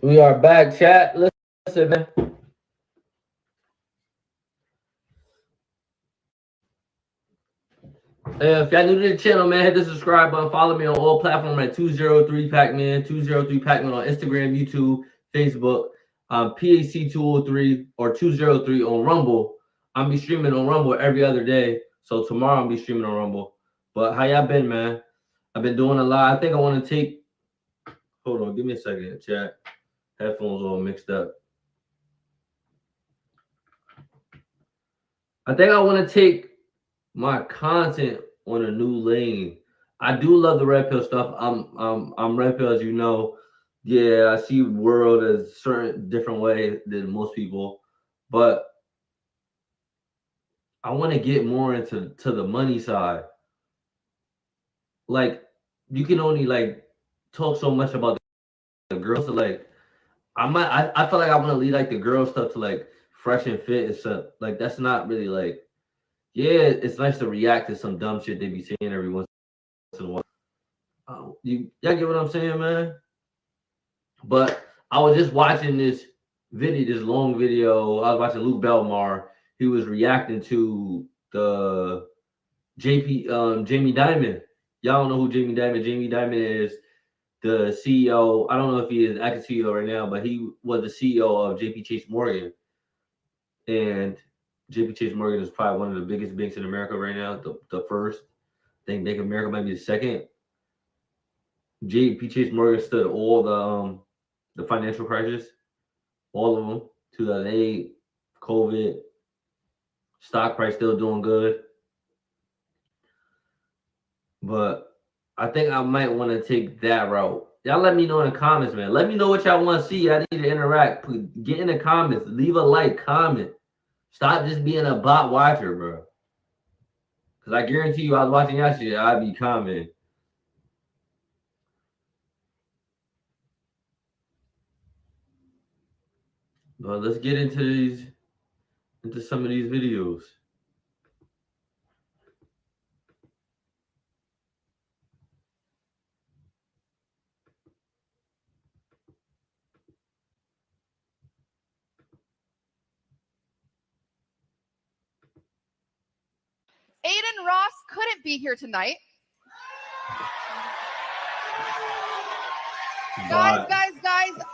We are back, chat. Listen, man. If y'all new to the channel, man, hit the subscribe button. Follow me on all platforms at 203 Pacman, 203 Pacman on Instagram, YouTube, Facebook, PAC 203 or 203 on Rumble. I'll be streaming on Rumble every other day. So tomorrow I'll be streaming on Rumble. But how y'all been, man? I've been doing a lot. I think I want to take. Hold on, give me a second, chat. Headphones all mixed up. I think I want to take my content on a new lane. I do love the red pill stuff. I'm red pill, as you know. Yeah, I see the world as a certain different way than most people, but I want to get more into the money side. Like, you can only like talk so much about the girls. So like, I feel like I want to lead like the girl stuff to like fresh and fit and stuff. Like, that's not really like. Yeah, it's nice to react to some dumb shit they be saying every once in a while. Y'all get what I'm saying, man? But I was just watching this video, this long video. I was watching Luke Belmar. He was reacting to the Jamie Dimon. Y'all don't know who Jamie Dimon. Jamie Dimon is the CEO. I don't know if he is active CEO right now, but he was the CEO of JP Chase Morgan. And JP Chase Morgan is probably one of the biggest banks in America right now. The first. I think Bank of America might be the second. JP Chase Morgan stood all the financial crisis, all of them, 2008, COVID, stock price still doing good. But I think I might want to take that route. Y'all let me know in the comments, man. Let me know what y'all want to see. I need to interact. Get in the comments. Leave a like, comment. Stop just being a bot watcher, bro. Because I guarantee you, I was watching yesterday, I'd be commenting. But let's get into some of these videos. Aiden Ross couldn't be here tonight. Guys,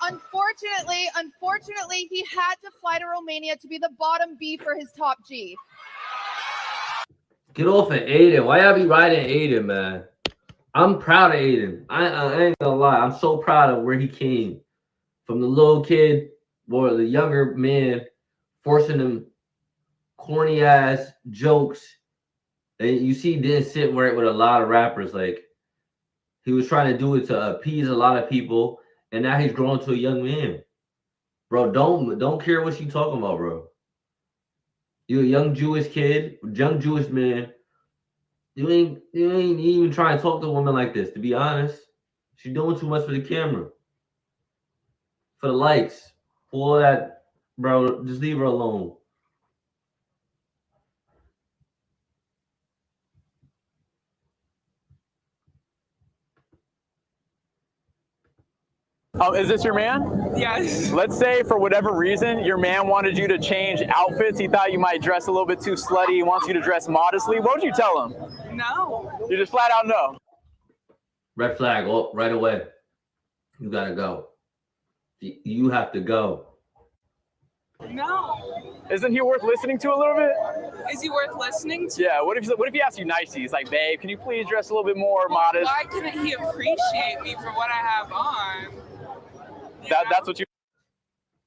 unfortunately, he had to fly to Romania to be the bottom B for his top G. Get off of Aiden. Why y'all be riding Aiden, man? I'm proud of Aiden. I ain't gonna lie. I'm so proud of where he came from, the little kid or the younger man, forcing him corny ass jokes. And you see, he didn't sit right with a lot of rappers. Like, he was trying to do it to appease a lot of people, and now he's grown to a young man. Bro, don't care what you talking about, bro. You a young Jewish kid, young Jewish man. You ain't even trying to talk to a woman like this, to be honest. She's doing too much for the camera. For the likes. For all that, bro, just leave her alone. Is this your man? Yes. Let's say for whatever reason your man wanted you to change outfits. He thought you might dress a little bit too slutty. He wants you to dress modestly. What would you tell him? No. You just flat out no. Red flag, oh, right away. You gotta go. You have to go. No. Isn't he worth listening to a little bit? Is he worth listening to? Yeah. What if he asks you nicely? He's like, babe, can you please dress a little bit more modest? Why couldn't he appreciate me for what I have on? That's what you.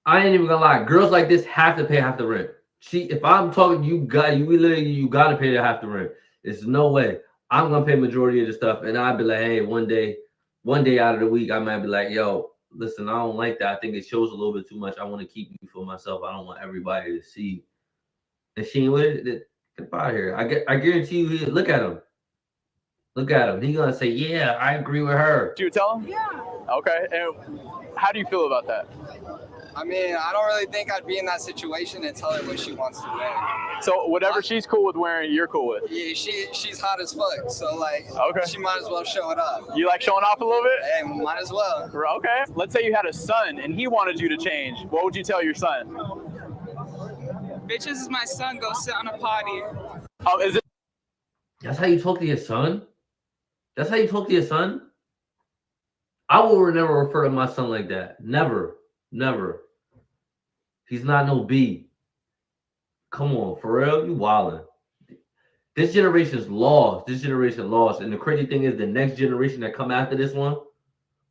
I ain't even gonna lie. Girls like this have to pay half the rent. If I'm talking, you gotta pay the half the rent. There's no way. I'm gonna pay majority of the stuff, and I'd be like, hey, one day out of the week, I might be like, yo, listen, I don't like that. I think it shows a little bit too much. I want to keep you for myself. I don't want everybody to see. And she ain't with it. Get out of here. I guarantee you. Look at him. Look at him. He gonna say, yeah, I agree with her. Do you tell him? Yeah. Okay. And How do you feel about that? I mean, I don't really think I'd be in that situation and tell her what she wants to wear. So whatever she's cool with wearing, you're cool with? Yeah, she's hot as fuck, so like, okay. She might as well show it up. You like showing off a little bit? Hey, might as well. Okay. Let's say you had a son and he wanted you to change. What would you tell your son? Bitch, this is my son. Go sit on a potty. Oh, is it? That's how you talk to your son? That's how you talk to your son? I will never refer to my son like that. Never. Never. He's not no B. Come on, for real? You wildin'. This generation's lost. This generation lost. And the crazy thing is the next generation that come after this one,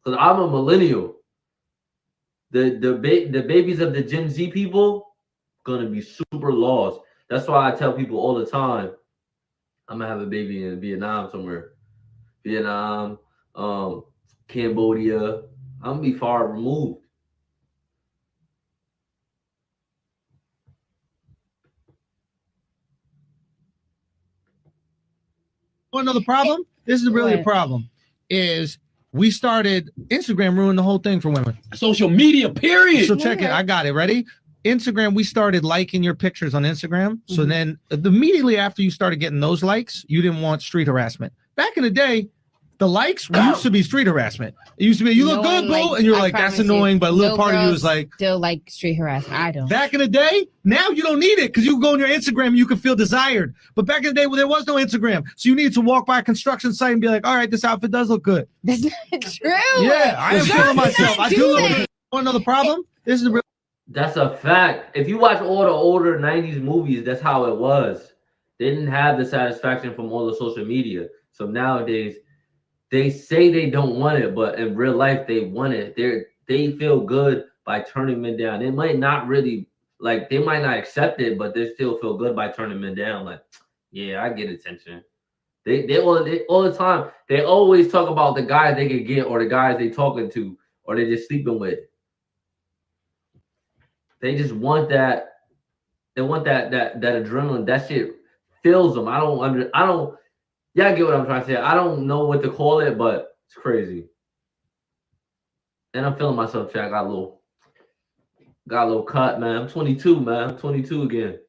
because I'm a millennial. The babies of the Gen Z people gonna be super lost. That's why I tell people all the time, I'm gonna have a baby in Vietnam somewhere. Vietnam, Cambodia. I'm gonna be far removed. Another problem? This is really a problem. Is we started Instagram ruined the whole thing for women. Social media, period. So check it. I got it. Ready? Instagram, we started liking your pictures on Instagram. So then immediately after you started getting those likes, you didn't want street harassment. Back in the day, the likes used to be street harassment. It used to be, you look good, boo, and you're like, that's annoying, but a little part of you was like, still like street harassment. I don't. Back in the day, now you don't need it because you can go on your Instagram and you can feel desired. But back in the day, well, there was no Instagram, so you needed to walk by a construction site and be like, all right, this outfit does look good. That's not true. Yeah, I am feeling myself. I do look. Another problem? This is a real. That's a fact. If you watch all the older 90s movies, that's how it was. They didn't have the satisfaction from all the social media. So nowadays, they say they don't want it, but in real life, they want it. They feel good by turning men down. They might not really, like, they might not accept it, but they still feel good by turning men down. Like, yeah, I get attention. They all the time, they always talk about the guys they can get or the guys they talking to or they just sleeping with. They just want that. They want that adrenaline. That shit fills them. I don't. Y'all get what I'm trying to say. I don't know what to call it, but it's crazy. And I'm feeling myself. Chat. Got a little cut, man. I'm 22, man. I'm 22 again.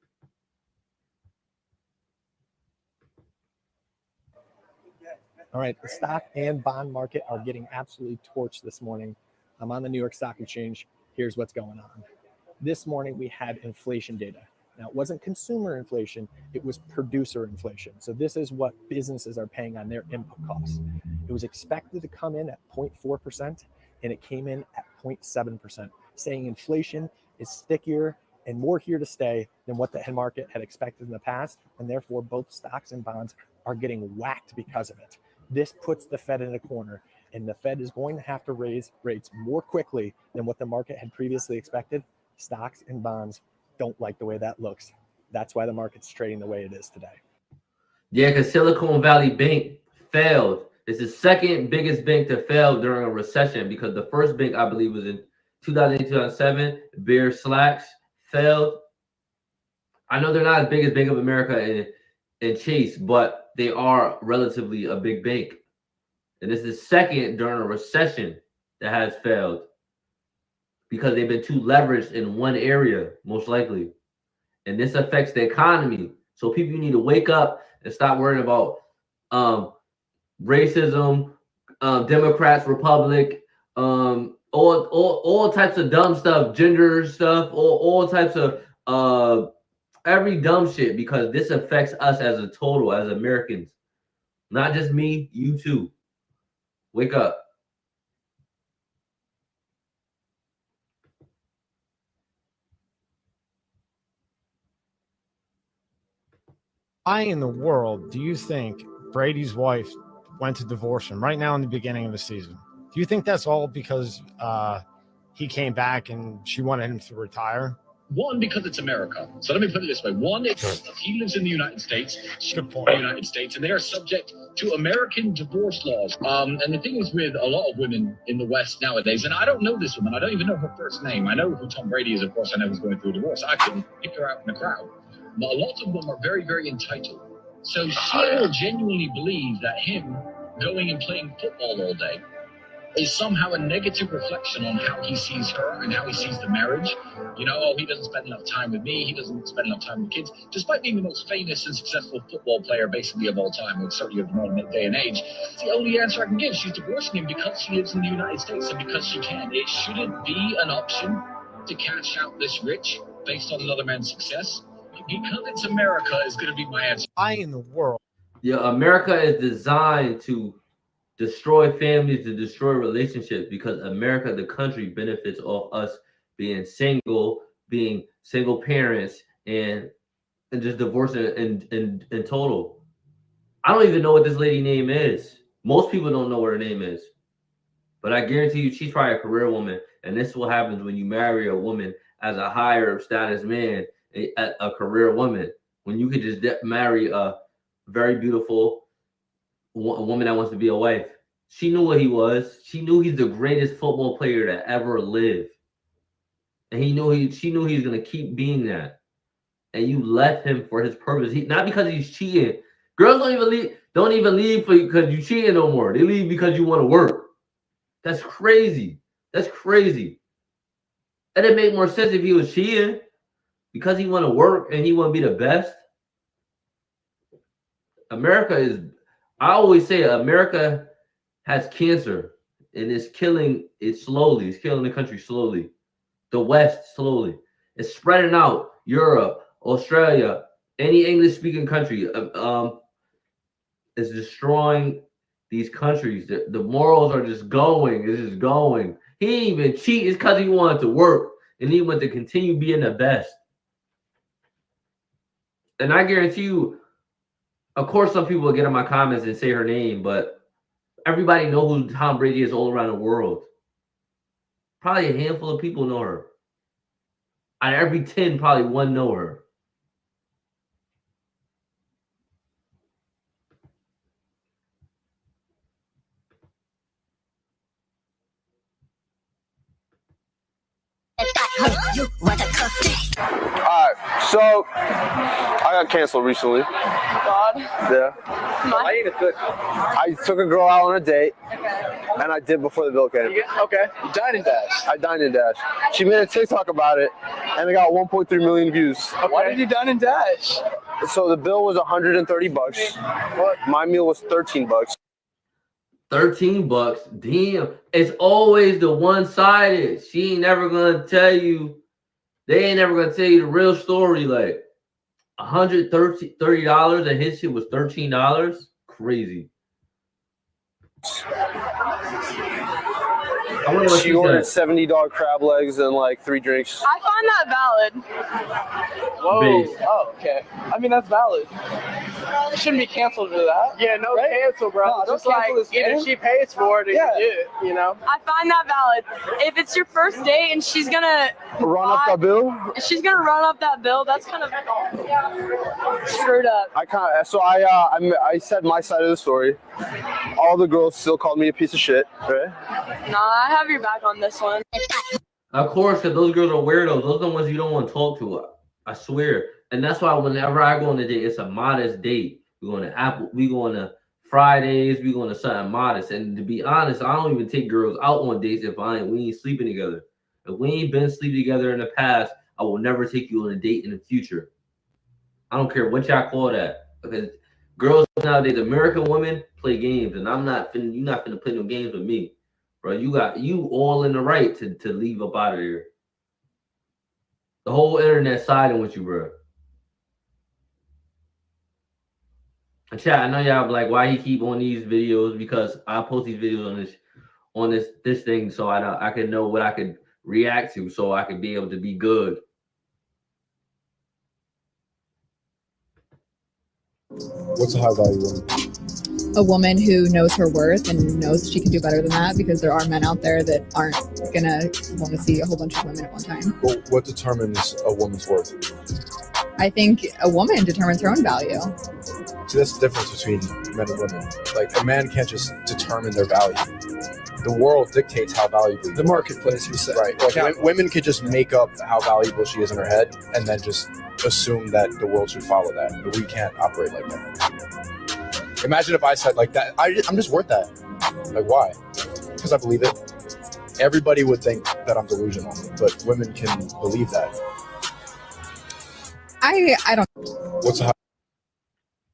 All right, the stock and bond market are getting absolutely torched this morning. I'm on the New York Stock Exchange. Here's what's going on. This morning, we had inflation data. Now, it wasn't consumer inflation, it was producer inflation. So this is what businesses are paying on their input costs. It was expected to come in at 0.4%, and it came in at 0.7%, saying inflation is stickier and more here to stay than what the market had expected in the past, and therefore both stocks and bonds are getting whacked because of it. This puts the Fed in a corner, and the Fed is going to have to raise rates more quickly than what the market had previously expected. Stocks and bonds don't like the way that looks. That's why the market's trading the way it is today. Yeah, because Silicon Valley Bank failed. It's the second biggest bank to fail during a recession because the first bank, I believe, was in 2008, 2007. Bear Slacks failed. I know they're not as big as Bank of America and Chase, but they are relatively a big bank. And this is the second during a recession that has failed because they've been too leveraged in one area, most likely. And this affects the economy. So people need to wake up and stop worrying about racism, Democrats, Republic, all types of dumb stuff, gender stuff, all types of every dumb shit, because this affects us as a total, as Americans. Not just me, you too. Wake up. Why in the world do you think Brady's wife went to divorce him right now in the beginning of the season? Do you think that's all because he came back and she wanted him to retire? One, because it's America. So let me put it this way. One, it's he lives in the United States. Good point. The United States, and they are subject to American divorce laws. And the thing is with a lot of women in the West nowadays, and I don't know this woman. I don't even know her first name. I know who Tom Brady is, of course. I know he's going through a divorce. I couldn't pick her out in the crowd. But a lot of them are very, very entitled. So she will genuinely believe that him going and playing football all day is somehow a negative reflection on how he sees her and how he sees the marriage. You know, oh, he doesn't spend enough time with me. He doesn't spend enough time with kids. Despite being the most famous and successful football player basically of all time, or certainly of the modern day and age, it's the only answer I can give. She's divorcing him because she lives in the United States and because she can. It shouldn't be an option to cash out this rich based on another man's success. Because it's America is going to be my answer. I in the world. Yeah, America is designed to destroy families, to destroy relationships, because America, the country, benefits off us being single parents, and just divorcing in total. I don't even know what this lady name is. Most people don't know what her name is. But I guarantee you she's probably a career woman. And this is what happens when you marry a woman as a higher status man, a career woman. When you could just marry a very beautiful woman that wants to be a wife. She knew what he was. She knew he's the greatest football player to ever live. And she knew he's gonna keep being that. And you left him for his purpose. Not because he's cheating. Girls don't even leave because you cheating no more. They leave because you want to work. That's crazy. That's crazy. And it make more sense if he was cheating because he want to work and he want to be the best. I always say America has cancer and it's killing it slowly. It's killing the country slowly. The West slowly. It's spreading out. Europe, Australia, any English-speaking country. Is destroying these countries. The morals are just going. It's just going. He didn't even cheat. It's because he wanted to work and he wanted to continue being the best. And I guarantee you, of course, some people will get in my comments and say her name, but everybody knows who Tom Brady is all around the world. Probably a handful of people know her. Out of every 10, probably one know her. Alright, so I got canceled recently. God. Yeah. I took a girl out on a date, and I did before the bill came. Okay. You dined and dashed. I dined and dashed. She made a TikTok about it, and it got 1.3 million views. Okay. Why did you dine and dash? So the bill was $130. What? My meal was $13. $13. Damn. It's always the one-sided. She ain't never gonna tell you. They ain't never gonna tell you the real story. Like $130 and his shit was $13. Crazy. I wonder what she ordered $70 crab legs and like 3 drinks. I find that valid. Whoa. Base. Oh, okay. I mean, that's valid. You shouldn't be canceled for that. Yeah, no cancel, bro. No, just like either she pays for it or you do, you know? I find that valid. If it's your first date and she's gonna run up that bill? She's gonna run up that bill, that's kind of screwed up. I said my side of the story. All the girls still called me a piece of shit, right? Nah, I have your back on this one. Of course, because those girls are weirdos. Those are the ones you don't want to talk to. I swear. And that's why whenever I go on a date, it's a modest date. We're going to Apple. We going to Fridays. We going to something modest. And to be honest, I don't even take girls out on dates if we ain't sleeping together. If we ain't been sleeping together in the past, I will never take you on a date in the future. I don't care what y'all call that. Because girls nowadays, American women play games, and you're not finna play no games with me. Bro, you all in the right to leave up out of here. The whole internet siding with you, bro. And chat, I know y'all be like, why he keep on these videos? Because I post these videos on this thing so I can know what I could react to, so I could be able to be good. What's a high value woman? A woman who knows her worth and knows she can do better than that, because there are men out there that aren't gonna want to see a whole bunch of women at one time. Well, what determines a woman's worth? I think a woman determines her own value. See, that's the difference between men and women. Like, a man can't just determine their value. The world dictates how valuable. The marketplace, you said. Right. Like, women could just make up how valuable she is in her head and then just assume that the world should follow that. But we can't operate like that. Imagine if I said like that, I'm just worth that. Like, why? because I believe it. Everybody would think that I'm delusional, but women can believe that. I don't. What's the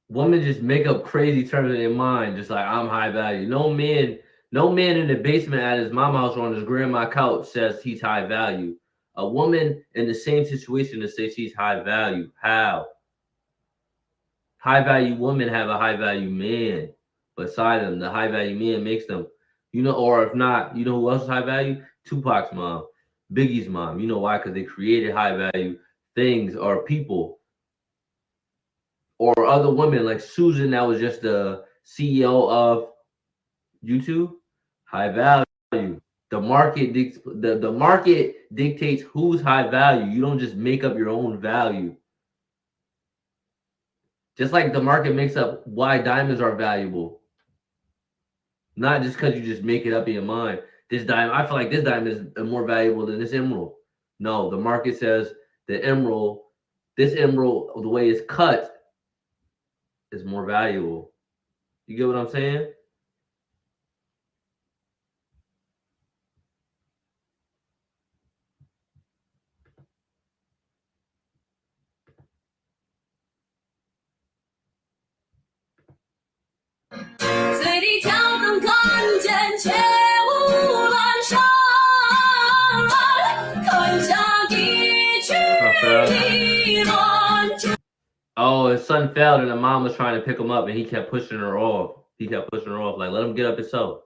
Women just make up crazy terms in their mind, just like I'm high value. No man in the basement at his mama house or on his grandma couch says he's high value. A woman in the same situation to say she's high value. How? High value women have a high value man beside them. The high value man makes them, or if not, who else is high value? Tupac's mom, Biggie's mom. You know why? Because they created high value things or people. Or other women like Susan, that was just the CEO of YouTube. High value. The market the market dictates who's high value. You don't just make up your own value. Just like the market makes up why diamonds are valuable. Not just because you just make it up in your mind. This diamond, I feel like this diamond is more valuable than this emerald. No, the market says this emerald, the way it's cut, is more valuable. You get what I'm saying? Oh, his son fell and the mom was trying to pick him up and he kept pushing her off. Like, let him get up himself.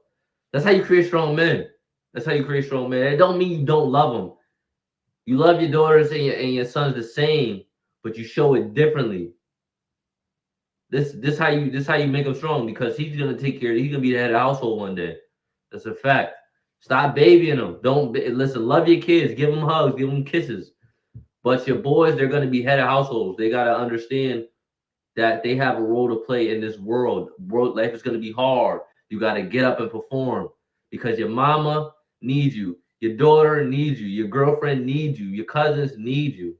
That's how you create strong men. It don't mean you don't love them. You love your daughters and your sons the same, but you show it differently. This how you make him strong, because he's gonna take care. He's gonna be the head of the household one day. That's a fact. Stop babying them. Listen. Love your kids. Give them hugs. Give them kisses. But your boys, they're gonna be head of households. They gotta understand that they have a role to play in this world. Life is gonna be hard. You gotta get up and perform, because your mama needs you. Your daughter needs you. Your girlfriend needs you. Your cousins need you.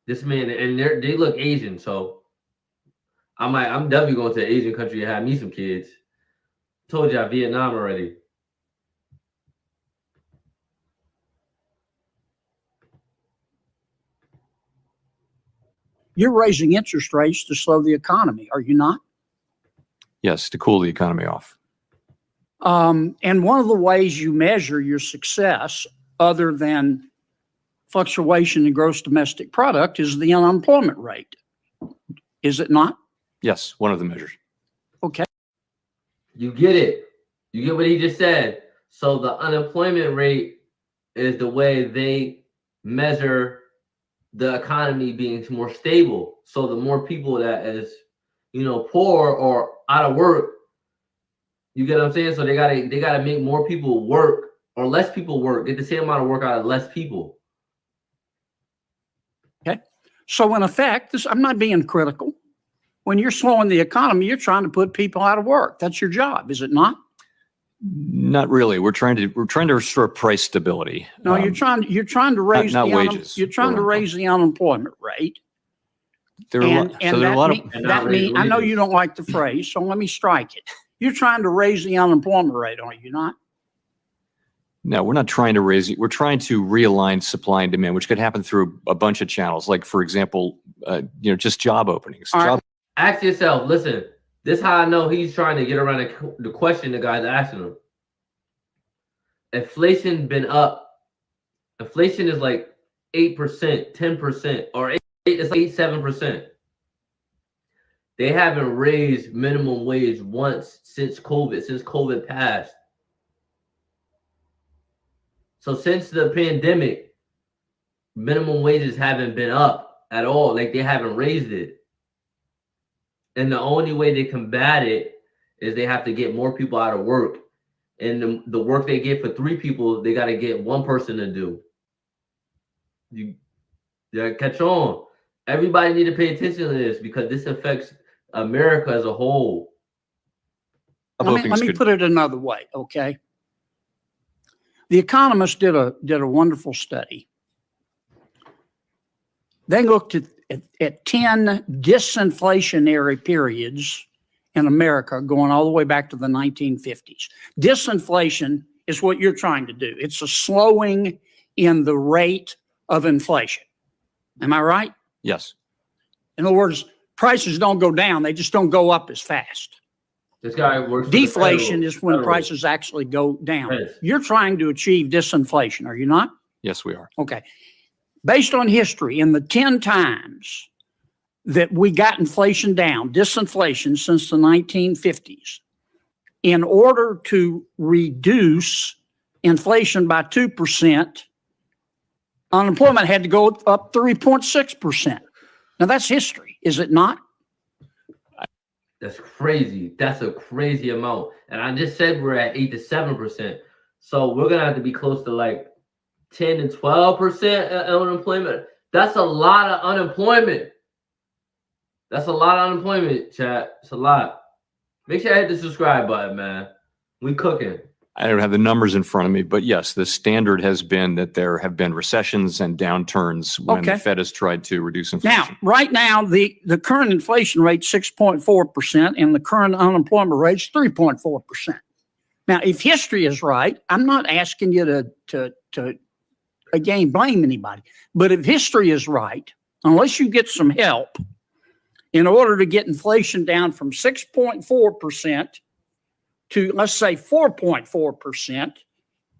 This man, and they look Asian, so I'm definitely going to an Asian country and have me some kids. Told y'all Vietnam already. You're raising interest rates to slow the economy, are you not? Yes, to cool the economy off. And one of the ways you measure your success, other than fluctuation in gross domestic product, is the unemployment rate. Is it not? Yes, one of the measures. Okay. You get it. You get what he just said. So the unemployment rate is the way they measure the economy being more stable. So the more people that is, poor or out of work, you get what I'm saying? So they gotta make more people work, or less people work, get the same amount of work out of less people. Okay. So in effect, I'm not being critical. When you're slowing the economy, you're trying to put people out of work. That's your job, is it not? Not really. We're trying to restore price stability. No, you're trying to raise not wages. You're trying to raise the unemployment rate. I know you don't like the phrase, so let me strike it. You're trying to raise the unemployment rate, are you not? No, we're not trying to raise it. We're trying to realign supply and demand, which could happen through a bunch of channels. Like, for example, just job openings. Ask yourself, listen, this is how I know he's trying to get around the question the guy's asking him. Inflation been up. Inflation is like 8%, 10%, or 7%. They haven't raised minimum wage once since COVID passed. So since the pandemic, minimum wages haven't been up at all. Like, they haven't raised it. And the only way they combat it is they have to get more people out of work. And the work they get for 3 people, they got to get 1 person to do. You catch on. Everybody need to pay attention to this, because this affects America as a whole. Let me put it another way, okay? The Economist did a wonderful study. They looked at 10 disinflationary periods in America going all the way back to the 1950s. Disinflation is what you're trying to do. It's a slowing in the rate of inflation. Am I right? Yes. In other words, prices don't go down. They just don't go up as fast. This guy works for the Deflation federal- is when federal. prices actually go down. Yes. You're trying to achieve disinflation, are you not? Yes, we are. Okay. Based on history, in the 10 times that we got inflation down, disinflation since the 1950s, in order to reduce inflation by 2%, unemployment had to go up 3.6%. Now that's history, is it not? That's crazy. That's a crazy amount. And I just said we're at 8 to 7%. So we're gonna have to be close to like 10 to 12% unemployment. That's a lot of unemployment. That's a lot of unemployment, chat. It's a lot. Make sure I hit the subscribe button, man. We cooking. I don't have the numbers in front of me, but yes, the standard has been that there have been recessions and downturns when the Fed has tried to reduce inflation. Now, right now, the current inflation rate 6.4% and the current unemployment rate is 3.4%. Now, if history is right, I'm not asking you to again blame anybody, but if history is right, unless you get some help, in order to get inflation down from 6.4% to, let's say, 4.4%,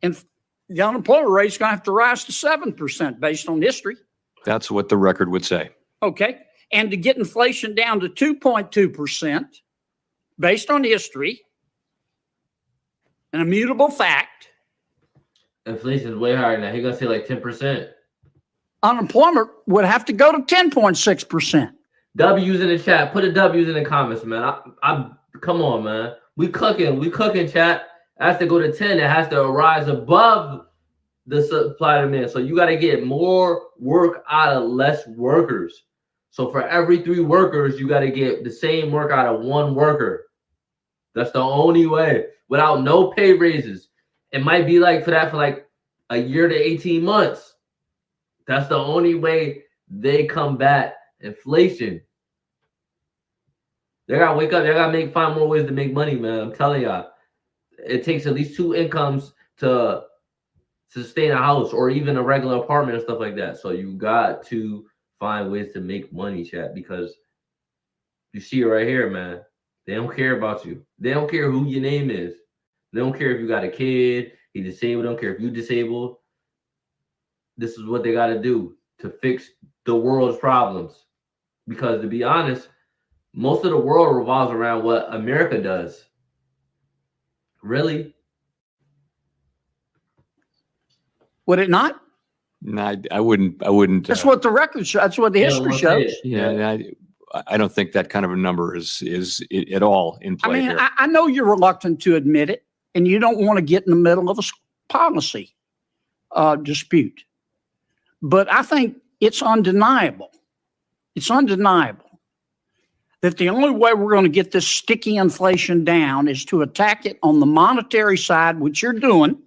and the unemployment rate is going to have to rise to 7% based on history. That's what the record would say. Okay. And to get inflation down to 2.2% based on history, an immutable fact. Inflation is way higher now. He's gonna say like 10%. Unemployment would have to go to 10.6%. W's in the chat. Put the W's in the comments, man. I come on, man. We cooking, chat. It has to go to 10. It has to rise above the supply demand. So you got to get more work out of less workers. So for every 3 workers, you got to get the same work out of 1 worker. That's the only way. Without no pay raises. It might be like for like a year to 18 months. That's the only way they combat inflation. They gotta wake up. They gotta find more ways to make money, man. I'm telling y'all, it takes at least 2 incomes to sustain a house or even a regular apartment and stuff like that. So you got to find ways to make money, chat, because you see it right here, man. They don't care about you. They don't care who your name is. They don't care if you got a kid, he disabled. They don't care if you disabled. This is what they got to do to fix the world's problems. Because to be honest, most of the world revolves around what America does. Really? Would it not? No, I wouldn't. That's what the record shows. That's what the history shows. Yeah, I don't think that kind of a number is at all in play I mean, here. I know you're reluctant to admit it, and you don't want to get in the middle of a policy dispute. But I think it's undeniable. It's undeniable that the only way we're going to get this sticky inflation down is to attack it on the monetary side, which you're doing,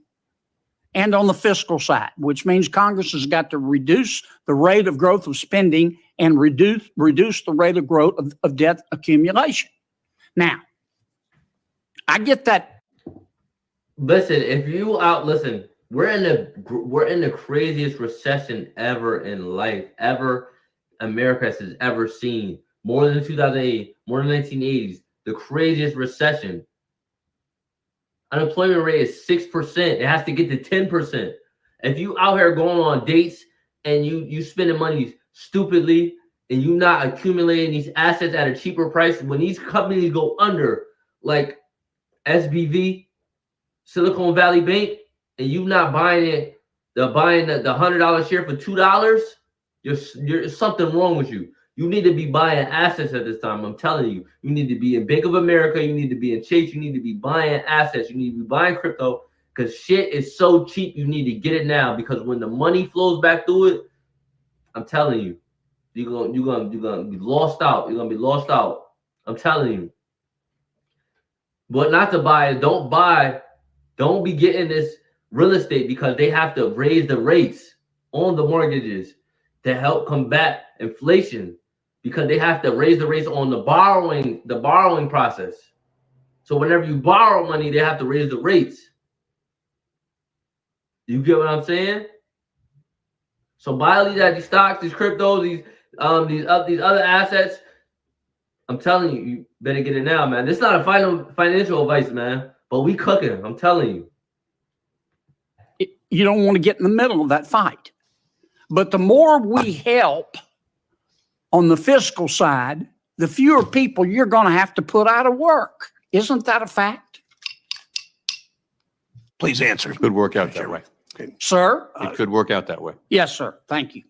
and on the fiscal side, which means Congress has got to reduce the rate of growth of spending and reduce the rate of growth of debt accumulation. Now, I get that. Listen, listen, we're in the craziest recession ever in life, ever America has ever seen. More than 2008, more than 1980s, the craziest recession. Unemployment rate is 6%. It has to get to 10%. If you out here going on dates and you spending money stupidly and you not accumulating these assets at a cheaper price, when these companies go under, like SBV, Silicon Valley Bank, and you not buying the $100 share for $2, you're something wrong with you. You need to be buying assets at this time. I'm telling you, you need to be in Bank of America. You need to be in Chase. You need to be buying assets. You need to be buying crypto because shit is so cheap. You need to get it now because when the money flows back through it, I'm telling you, you're gonna be lost out. You're gonna be lost out. I'm telling you. But not to buy. Don't buy. Don't be getting this real estate because they have to raise the rates on the mortgages to help combat inflation. because they have to raise the rates on the borrowing process. So whenever you borrow money, they have to raise the rates. You get what I'm saying? So buy these stocks, these cryptos, these other assets. I'm telling you, you better get it now, man. This is not a financial advice, man. But we cooking. I'm telling you. You don't want to get in the middle of that fight. But the more we help on the fiscal side, the fewer people you're going to have to put out of work. Isn't that a fact? Please answer. It could work out that way. Sir? It could work out that way. Yes, sir. Thank you.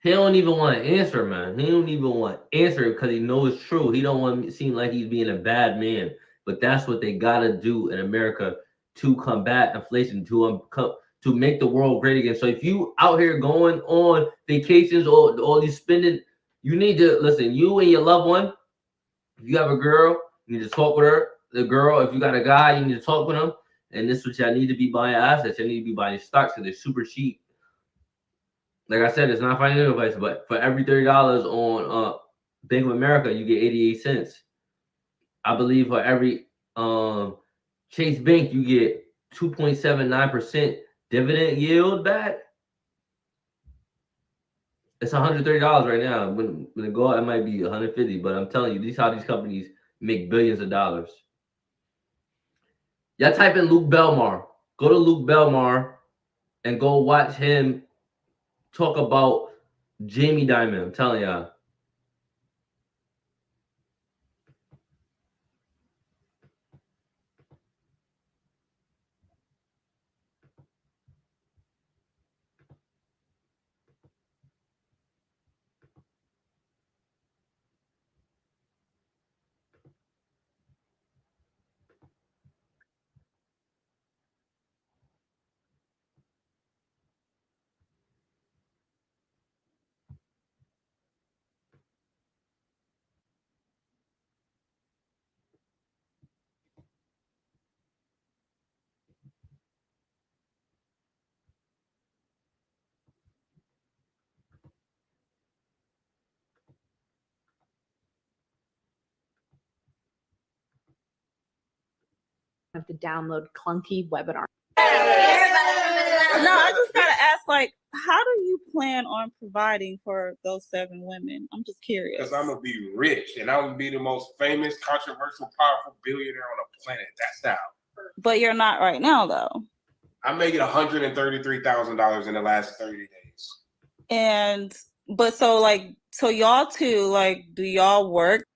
He don't even want to answer, man. He don't even want to answer because he knows it's true. He don't want to seem like he's being a bad man. But that's what they got to do in America to combat inflation, to make the world great again. So if you out here going on vacations or all these spending, you need to listen. You and your loved one, if you have a girl, you need to talk with her. The girl, if you got a guy, you need to talk with him. And this is what y'all need to be buying assets. You need to be buying stocks because they're super cheap. Like I said, it's not financial advice, but for every $30 on Bank of America, you get 88 cents. I believe for every Chase Bank, you get 2.79% dividend yield back. It's $130 right now. When it go out, it might be 150. But I'm telling you, this is how these companies make billions of dollars. Y'all type in Luke Belmar. Go to Luke Belmar and go watch him talk about Jamie Dimon. I'm telling y'all. Have to download clunky webinar. No, I just gotta ask, like, how do you plan on providing for those 7 women? I'm just curious. Because I'm gonna be rich and I'm gonna be the most famous, controversial, powerful billionaire on the planet. That's how. But you're not right now, though. I'm making $133,000 in the last 30 days. So y'all two, like, do y'all work?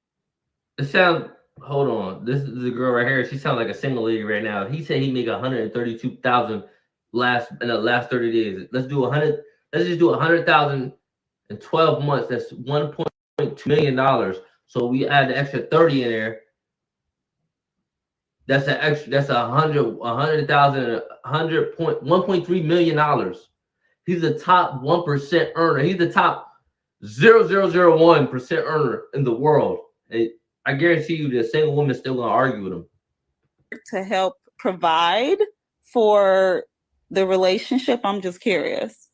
It sounds. Hold on. This is the girl right here. She sounds like a single lady right now. He said he make 132,000 in the last 30 days. Let's do 100. Let's just do 100,000 in 12 months. That's $1.2 million. So we add the extra 30 in there. That's an extra. That's 100,000. $1.3 million. He's the top 1% earner. He's the top 0.0001% earner in the world. And I guarantee you, the single woman's still gonna argue with him. To help provide for the relationship? I'm just curious.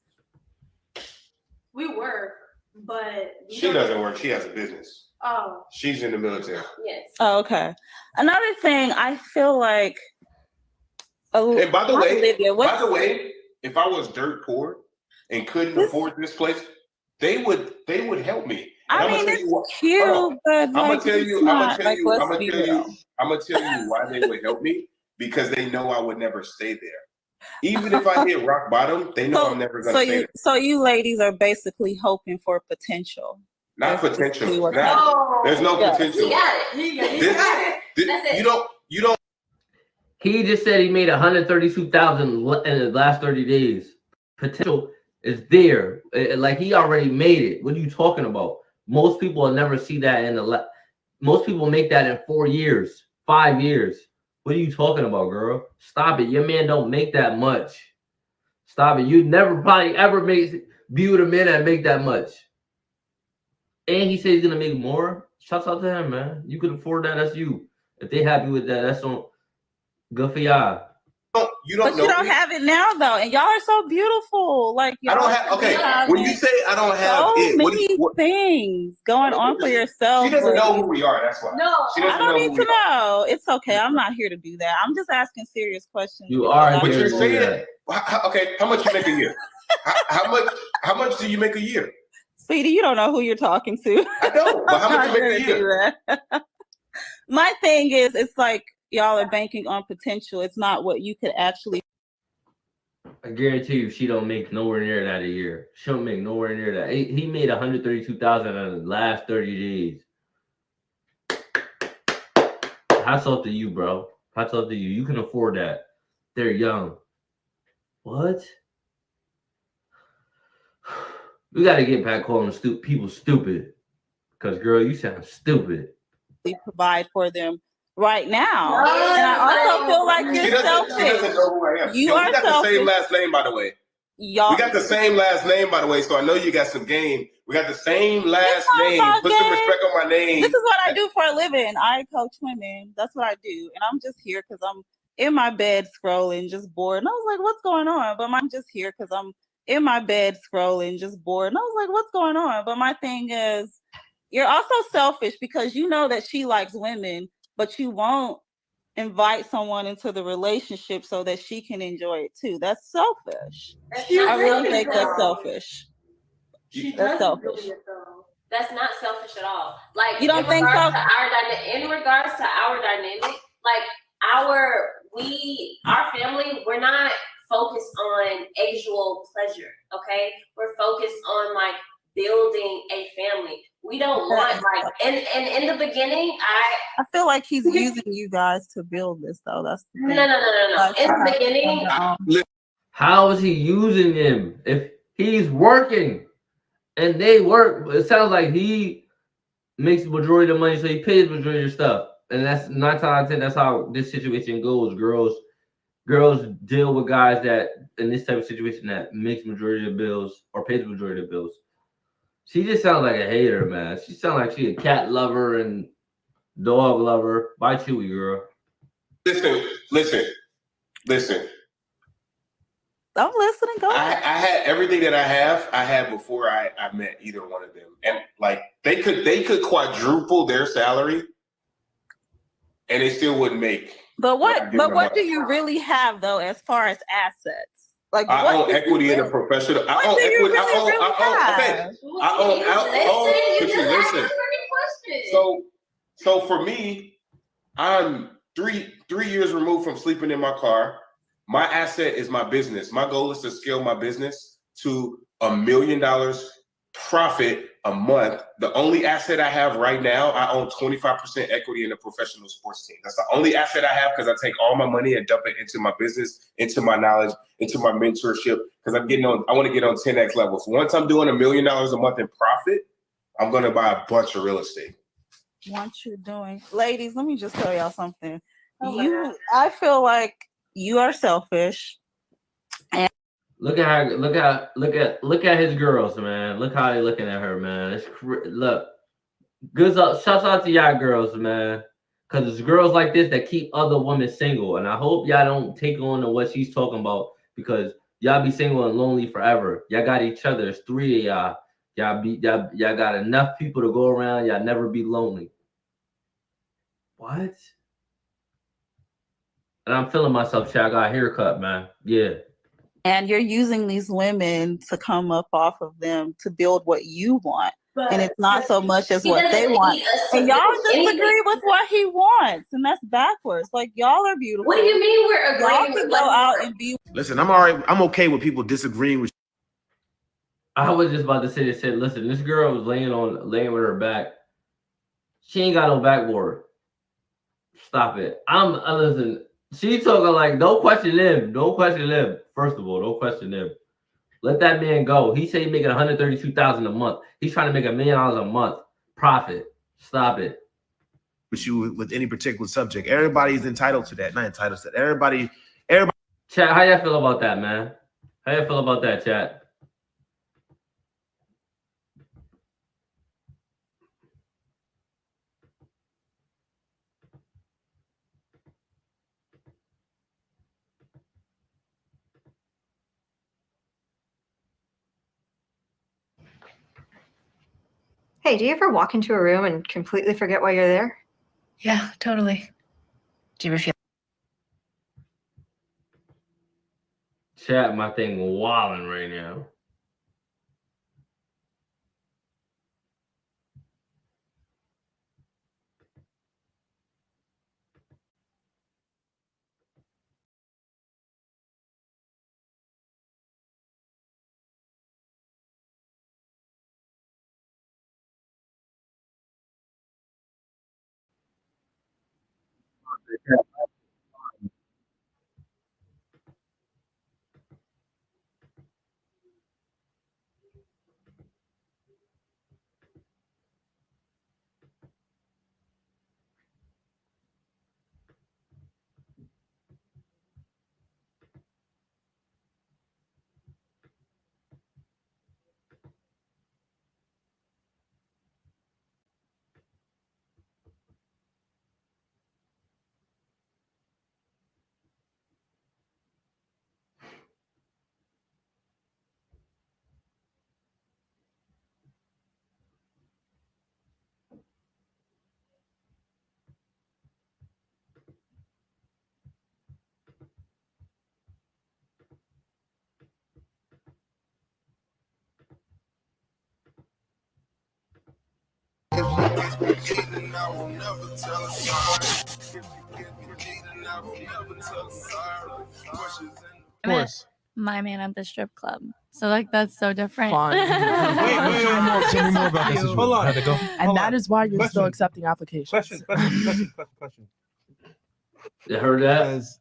We work, but She doesn't work. She has a business. Oh. She's in the military. Yes. Oh, okay. Another thing, I feel like. And by the way, if I was dirt poor and couldn't afford this place, they would help me. I mean, it's cute, but I'm gonna tell you why they would help me, because they know I would never stay there. Even if I hit rock bottom, they know I'm never gonna stay there. So you ladies are basically hoping for potential. Not potential. There's no potential. He got it. You don't. He just said he made 132,000 in the last 30 days. Potential is there. Like he already made it. What are you talking about? Most people will never see that most people make that in 4 years, 5 years. What are you talking about, girl? Stop it. Your man don't make that much. Stop it. You never probably ever be with a man that make that much. And he said he's gonna make more. Shouts out to him, man. You can afford that. That's you. If they happy with that, that's on good for y'all. You don't But know you don't me. have it now, though, and y'all are so beautiful. Like I y'all don't have. Okay, when you say I don't have so it, many things going on for yourself. She doesn't know ladies. who we are. That's why. No, She I doesn't don't know need who to we are. know. It's okay. I'm not here to do that. I'm just asking serious questions. You because are I But here you're to feel- do saying, that. okay, how much you make a year? How much do you make a year? Sweetie, you don't know who you're talking to. I don't. But how much you make a year? My thing is, it's like y'all are banking on potential. It's not what you could actually. I guarantee you, she don't make nowhere near that a year. She don't make nowhere near that. He made 132,000 in the last 30 days. Hats off to you, bro. Hats off to you. You can afford that. They're young. What? We got to get back calling people stupid. Because, girl, you sound stupid. Provide for them right now. And I also feel like She you're doesn't selfish. know who I am. You Yo, are we got selfish. the same last name, by the way. Y'all, we got the same last name, by the way, so I know you got some game. We got the same last name. about Put some game. respect on my name. This is what I do for a living. I coach women. That's what I do. And I'm just here because I'm in my bed scrolling, just bored. And I was like, what's going on? But I'm just here because I'm in my bed scrolling, just bored. And I was like, what's going on? But my thing is, you're also selfish because you know that she likes women, but you won't invite someone into the relationship so that she can enjoy it too. That's selfish. I really think that's selfish. That's selfish. That's not selfish at all. Like You don't think so? In regards to our dynamic, like our family, we're not focused on actual pleasure. Okay, we're focused on like building a family. We don't want like and in the beginning, I feel like he's using you guys to build this though. That's the thing. no. In the beginning, How is he using them? If he's working and they work, it sounds like he makes the majority of the money, so he pays the majority of stuff. And that's 9 times out of 10, that's how this situation goes. Girls deal with guys that in this type of situation that makes majority of the bills or pays the majority of the bills. She just sounds like a hater, man. She sounds like she a cat lover and dog lover. Bye, Chewy, girl. Listen. I'm listening. Go ahead. I had everything that I had before I met either one of them. And like they could quadruple their salary and they still wouldn't make. But what do you really have though as far as assets? Like I own equity in a professional. I own equity. Listen. So for me, I'm three years removed from sleeping in my car. My asset is my business. My goal is to scale my business to $1 million profit a month. The only asset I have right now, I own 25% equity in a professional sports team. That's the only asset I have because I take all my money and dump it into my business, into my knowledge, into my mentorship. Because I want to get on 10x levels. Once I'm doing $1 million a month in profit, I'm going to buy a bunch of real estate. What you're doing, ladies, let me just tell y'all something. I feel like you are selfish. And Look at his girls, man. Look how they looking at her, man. Look, shouts out to y'all girls, man. Cause it's girls like this that keep other women single, and I hope y'all don't take on to what she's talking about because y'all be single and lonely forever. Y'all got each other. It's 3 of y'all. Y'all got enough people to go around. Y'all never be lonely. What? And I'm feeling myself. I got a haircut, man. Yeah. And you're using these women to come up off of them to build what you want. And it's not so much as what they want. And y'all disagree with what he wants. And that's backwards. Like, y'all are beautiful. What do you mean we're agreeing? Y'all can go out and be. Listen, I'm okay with people disagreeing with. I was just about to say this. Said, listen, this girl was laying with her back. She ain't got no backboard. Stop it. Listen. She talking like, don't question him. Don't question him. First of all, don't question him. Let that man go. He said he's making $132,000 a month. He's trying to make $1 million a month profit. Stop it. With you with any particular subject, everybody's entitled to that. Not entitled to that. Everybody. Chat, how y'all feel about that, man? How y'all feel about that, chat? Hey, do you ever walk into a room and completely forget why you're there? Yeah, totally. Do you ever feel Chat, my thing wilding right now. Of course. My man at the strip club. So like that's so different. Fun. Wait, tell me more about that situation. Hold on. How'd it go? And that is why you're Question. still accepting applications. Question. You heard that? Does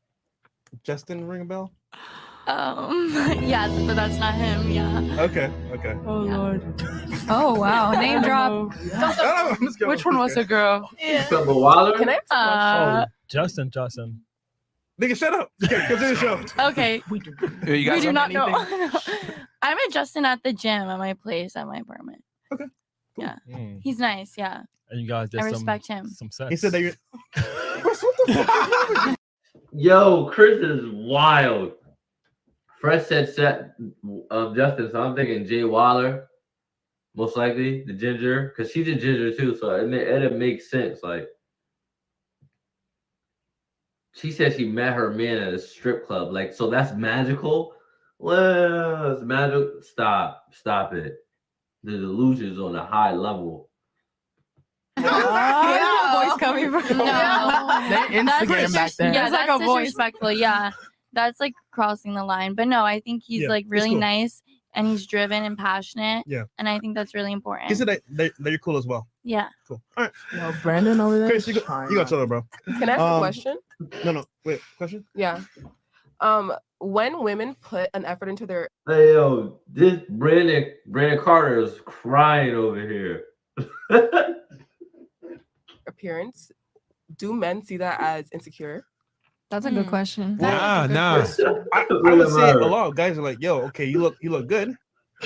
Justin ring a bell? Yes, but that's not him. Yeah. Okay. Oh Lord. Oh wow, name drop. Which one was a girl? From the Wilder? Can I ask a Justin. Nigga, shut up. Okay, continue the show. Okay. You We got do not know. anything? I met Justin at the gym at my place at my apartment. Okay. Cool. Yeah. Mm. He's nice. Yeah. And you guys I respect him. sex. He said that you're. Yo, Chris is wild. Fresh said Justin, so I'm thinking Jay Waller, most likely the ginger, because she's a ginger too, so it makes sense. Like, she said she met her man at a strip club. Like, so that's magical. Well, it's magic. Stop it. The delusion's on a high level. Where's that voice coming from? No. They Instagram back then. Yeah, There's that's like a voice. disrespectful. Yeah. That's like crossing the line. But no, I think he's Yeah, like he's really cool. nice and he's driven and passionate. Yeah. And I think that's really important. He said that you're cool as well. Yeah. Cool. All right. No, Brandon over there. Chris, you got chiller, bro. Can I ask a question? No. Wait, question? Yeah. When women put an effort into their Hey, yo, this Brandon Carter is crying over here. appearance, do men see that as insecure? That's a good question. Nah. I would say a lot of guys are like, yo, okay, you look good.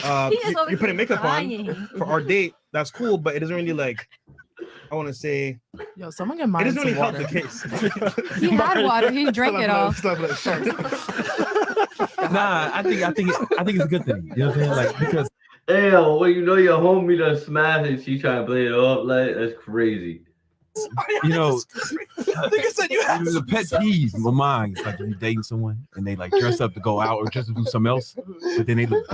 You're putting makeup on for our date. That's cool, but it doesn't really like. I want to say. Yo, someone get It mine doesn't really some help water. the case. He had water. He drank it all. Nah, I think it's a good thing. You know what I'm saying? Like, because Hey, yo, well, you know your homie done smashed and she trying to play it off like that's crazy. you know, the pet peeve of mine is like when you're dating someone and they like dress up to go out or dress up to do something else, but then they look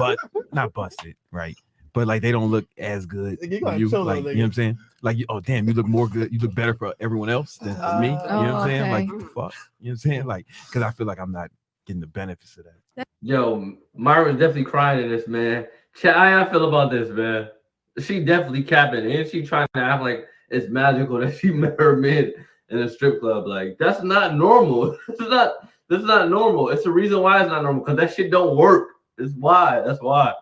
not busted, right? But like they don't look as good. You as gotta you, show like, that you know what I'm saying? Like, oh damn, you look more good. You look better for everyone else than for me. You know what I'm saying? Like, what the fuck? You know what I'm saying? Like, because I feel like I'm not getting the benefits of that. Yo, Myra's definitely crying in this, man. How I feel about this, man? She definitely capping, and she trying to act like it's magical that she met her man in a strip club. Like, that's not normal. This is not normal. It's the reason why it's not normal, because that shit don't work. That's why.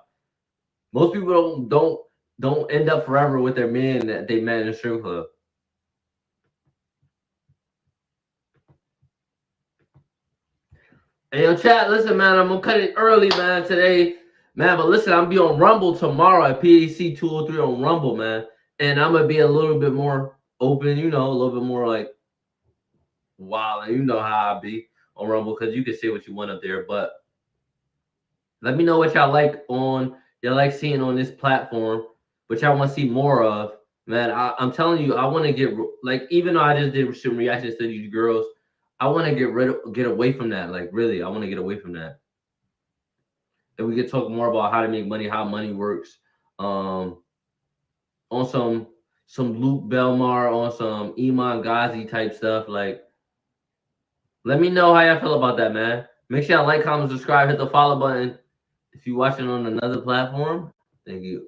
Most people don't end up forever with their man that they met in a strip club. Hey, yo, chat, listen, man, I'm gonna cut it early, man, today. Man, but listen, I'm gonna be on Rumble tomorrow at PAC 203 on Rumble, man. And I'm gonna be a little bit more open, a little bit more like wild. And you know how I be on Rumble, because you can say what you want up there. But let me know what y'all like seeing on this platform. which I want to see more of. Man, I'm telling you, I want to get like, even though I just did some reactions to these girls, I want to get away from that. Like, really, I want to get away from that. And we could talk more about how to make money, how money works. On some Luke Belmar, on some Iman Ghazi type stuff. Like, let me know how y'all feel about that, man. Make sure y'all like, comment, subscribe, hit the follow button. If you're watching on another platform, thank you.